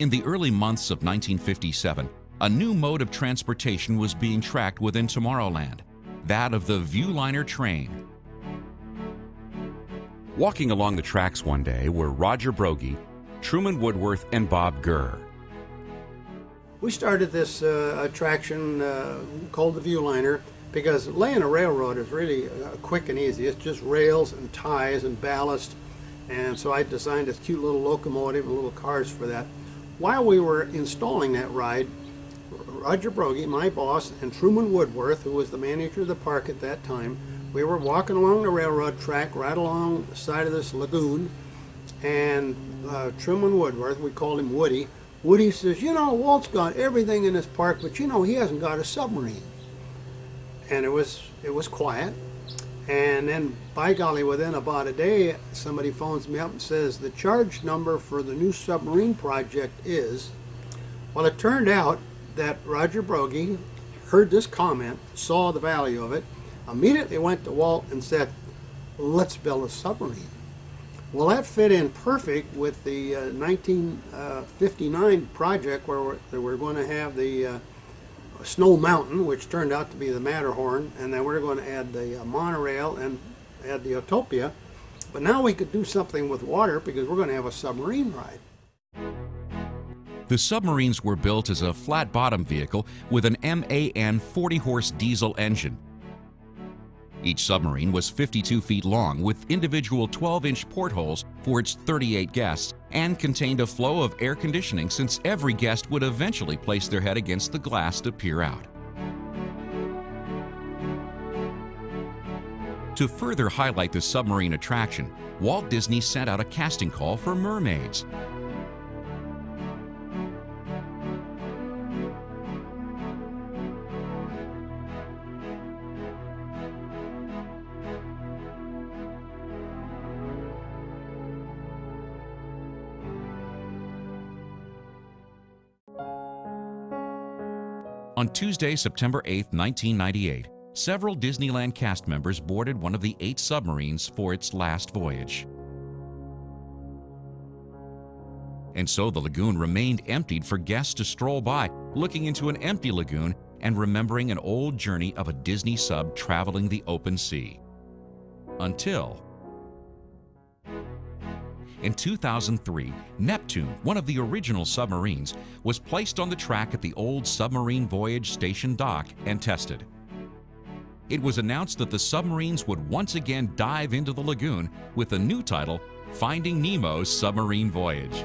In the early months of 1957, a new mode of transportation was being tracked within Tomorrowland, that of the Viewliner train. Walking along the tracks one day were Roger Brogy, Truman Woodworth, and Bob Gurr. We started this attraction called the Viewliner because laying a railroad is really quick and easy. It's just rails and ties and ballast. And so I designed this cute little locomotive and little cars for that. While we were installing that ride, Roger Brogy, my boss, and Truman Woodworth, who was the manager of the park at that time, we were walking along the railroad track right along the side of this lagoon, and Truman Woodworth, we called him Woody, Woody says, you know, Walt's got everything in this park, but you know, he hasn't got a submarine. And it was quiet. And then, by golly, within about a day, somebody phones me up and says, the charge number for the new submarine project is... Well, it turned out that Roger Brogy heard this comment, saw the value of it, immediately went to Walt and said, let's build a submarine. Well, that fit in perfect with the 1959 project where we're going to have the Snow Mountain, which turned out to be the Matterhorn, and then we're going to add the monorail and add the Utopia. But now we could do something with water because we're going to have a submarine ride. The submarines were built as a flat-bottom vehicle with an MAN 40-horse diesel engine. Each submarine was 52 feet long with individual 12-inch portholes for its 38 guests and contained a flow of air conditioning since every guest would eventually place their head against the glass to peer out. To further highlight the submarine attraction, Walt Disney sent out a casting call for mermaids. On Tuesday, September 8, 1998, several Disneyland cast members boarded one of the 8 submarines for its last voyage. And so the lagoon remained emptied for guests to stroll by, looking into an empty lagoon and remembering an old journey of a Disney sub traveling the open sea. Until... In 2003, Neptune, one of the original submarines, was placed on the track at the old Submarine Voyage station dock and tested. It was announced that the submarines would once again dive into the lagoon with the new title, Finding Nemo's Submarine Voyage.